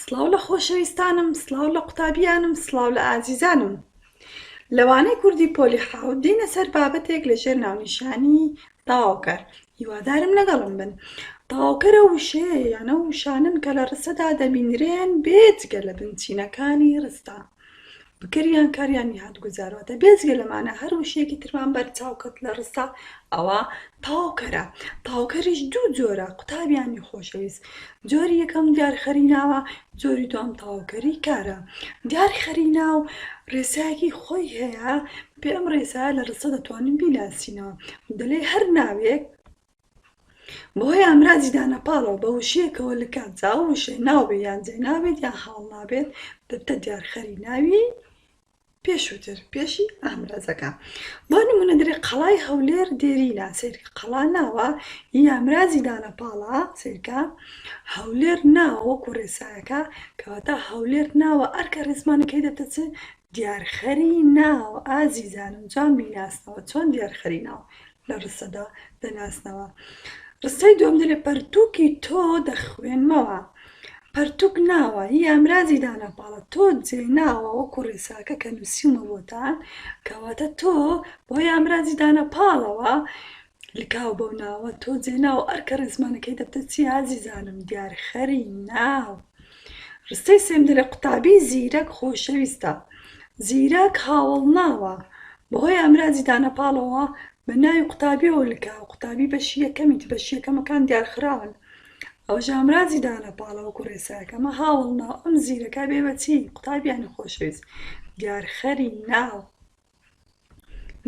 سڵاو لە خۆشەویستانم، سڵاو لە قوتابیانم، سڵاو لە ئازیزانم. لەوانەی کوردی پۆلی حاوت دێنە سەر بابەتێک لەژێر ناونیشانی تەواوکەر. هیوادارم لەگەڵم بن. تەواوکەرە وشەیە یانە وشانن کە لە ڕستەدا دەبینرێن بێجگە لە بنچینەکانی ڕستە. بکریان کاریانی هاتگوزارەوەتە بێجگە لەمانە هەر وشەیەکی ترمان بەرچاوکەت لە ڕستە ئەوە تەواوکەرە. تەواوکەریش دوو جۆرە قوتابیانی خۆشەویست. جۆری یەکەم دیارخەریناوە، جۆری دووەم تەواوکەری کارە. دیارخەریناو ڕێسایەکی خۆی هەیە، پێ ئەم ڕێسایە لە ڕستە دەتوانین بیناسینەوە. دەڵێ هەر ناوێک بەهۆی ئامرازی دانەپاڵەوە بە وشەیەکەوە لکات جا ئەو وشەی ناوبێ یان جێ نابێت یان هەڵ نابێت دەبتە دیارخەریناوی پێشووتر پێشی ئامرازەکە. بۆ نمونە دەرێ قەڵای هەولێر دێرینە سەیری قەڵا ناوە هی ئامرازی دانەپاڵە سیرکە هەولێر ناوە وەکو ڕێسایەکە کەواتە هەولێر ناوە ئەرکە ڕێزمانەکەی دەبتە چ دیارخەری ناو. ئازیزانم جوان بیناسنەوە چۆن دیارخەری ناو لە ڕستەدا دەناسنەوە. ڕستەی دووەم دەرێ پەرتووکی تۆ دەخوێنمەوە. پەرتووک ناوە هی ئامرازی دانەپاڵە تۆ جێ ناوە وەکو ڕێساکە کە نووسیمە بۆتان کەواتە تۆ بۆی ئامرازی دانەپاڵەوە لکاو بەو ناوە تۆ جێ ناوە ئەرکە ڕێزمانەکەی دەبتە چی ئازیزانم دیارخەری ناو. ڕستەی سێم دەرێ قوتابی زیرەک خۆشەویستە. زیرەک هاوڵ ناوە بەهۆی ئامرازی دانەپاڵەوە بە ناوی قوتابیەوە لکاو قوتابی بەشی یەکەمیت بەشی یەکەمەکان دیارخراون ئەو ژامرازی دانەپاڵەوەکو ڕێساکەمە هاوڵ ناو ئەم زیرەکە بێ بەچی قوتابیانی خۆشەویست دیارخەری ناو.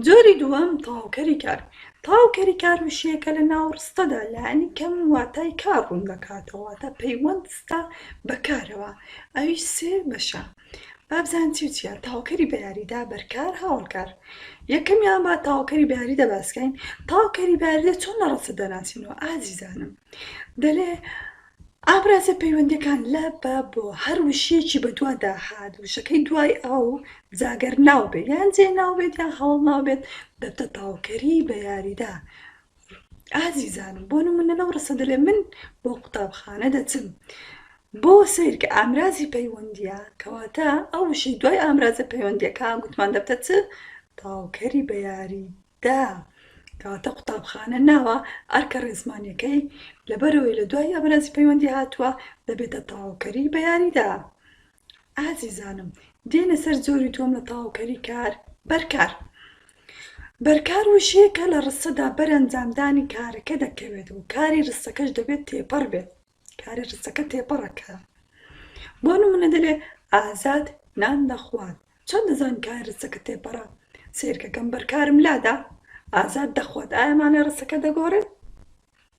جۆری دووەم تەواوکەری کار. تەواوکەری کار وشەیەکە لە ناو ڕستەدا لایەنی کەم واتای کار ڕوون دەکاتەوەتە پەیوەندستە بەکارەوە ئەویش سێ بەشە. بابزان چی چیە تەواوکەری بەیاریدا بەرکار هاوڵکار. یەکەمیان با تەواوکەری بەیاریدە باسکەین. تەواوکەری بەیاریدە چۆن لە ڕستە دەناسینەوە ئازیزانم دەلێ ئامرازە پەیوەندیەکان لە بە بۆ هەر وشەیەکی بەدوا داهات وشەکەی دوای ئەو جاگەر ناو بێت یان جێ ناو بێت یان هەوڵ ناو بێت دەبتە تەواوکەری بەیاریدا. ئازیزانم بۆ نمونە لەو ڕستە دەلێ من بۆ قوتابخانە دەچم بۆ سیر کە ئامرازی پەیوەندیە کەواتە ئەو وشەی دوای ئامرازە پەیوەندیەکە گوتمان دەبتە چ تەواوکەری بەیاریدا. کەواتە قوتابخانە ناوە ئەرکە ڕێزمانیەکەی لەبەرەوەی لە دوای ئامرازی پەیوەندی هاتووە دەبێتە تەواوکەری بەیاریدا. ئازیزانم دێنە سەر جۆری دووەم لە تەواوکەری کار بەرکار. بەرکار وشەیەکە لە ڕستەدا بەرئەنجامدانی کارەکە دەکەوێت و کاری ڕستەکەش دەبێت تێپەڕ بێت. کاری ڕستەکە تێپەڕەکە. بۆ نمونە دەلێ ئازاد نان دەخوات. چۆن دەزانین کاری ڕستەکە تێپەڕە؟ سیرکەکەم بەرکارم لادا ئازاد دەخوات ئایا مانای ڕستەکە دەگۆڕێت؟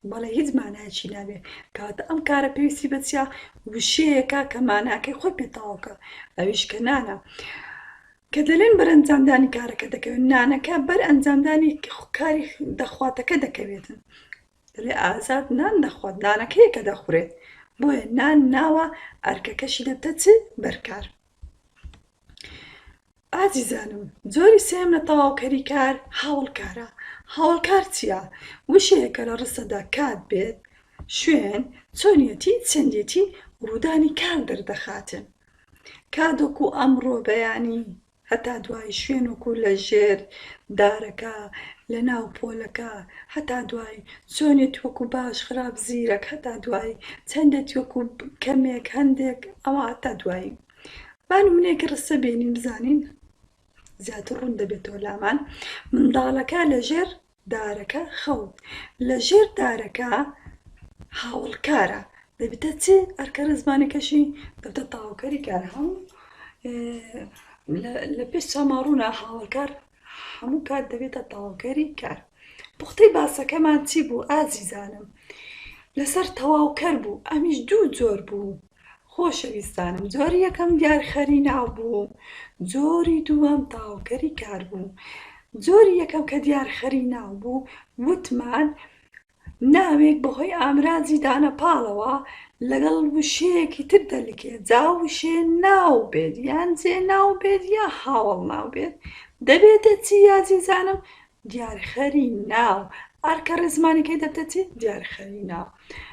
بەڵێ هیچ مانایەکی نابێ. کەواتە ئەم کارە پێویستی بە چیە وشەیەکە کە ماناکەی خۆی پێتەواوکە ئەویش کە نانە. کە دەڵێن بەرئەنجامدانی کارەکە دەکەوێت نانەکە بەرئەنجامدانی کاری دەخواتەکە دەکەوێتن. دەڵێ ئازاد نان دەخوات نانەکەیە کە دەخورێت بۆیە نان ناوە ئەرکەکەشی دەبتە چ بەرکار. ئازیزانم جۆری سێم لە تەواوکەری کار هاوڵکارە. هاوڵکار چییە؟ وشەیەکە لە ڕستەدا کات بێت شوێن چۆنیەتی چەندێتی ڕوودانی کار دەردەخاتن. کادۆکو ئەمڕۆ بەیانی هەتا دوای شوێن وەکو لە ژێر دارەکە لە ناو پۆلەکە هەتا دوای چۆنێت وەکو باش خراپ زیرەک هەتا دوای چەندێت وەکو کەمێک هەندێک ئەوە هەتا دوایی. با نمونەیەکی ڕستە بینین بزانین زیاتر ڕوون دەبێتەوە لامان. منداڵەکە لە ژێر دارەکە خەوت. لە ژێر دارەکە هاوڵکارە دەبێتە چی ئەرکە ڕێزمانەکەشی دەبتە تەواوکەری کار. هەموو لە پێش چاماڕوونە هاوڵکار هەموو کات دەبێتە تەواوکەری کار. پوختەی باسەکەمان چی بوو ئازیزانم؟ لەسەر تەواوکەر بوو. ئەمیش دوو جۆر بوو خۆشەویستانم. جۆری یەکەم دیارخەری ناو بوو جۆری دووەم تەواوکەری کار بوو. جۆری یەکەم کە دیارخەری ناو بوو وتمان ناوێک بەهۆی ئامرازی دانەپاڵەوە لەگەڵ وشەیەکی تر دەلیکێت جا وشێ ناو بێت یان جێ ناو بێت یا هاوڵ ناو بێت دەبێتە چی ئازیزانم دیارخەری ناو. ئەرکە ڕێزمانەکەی دەبتە چی دیارخەری ناو.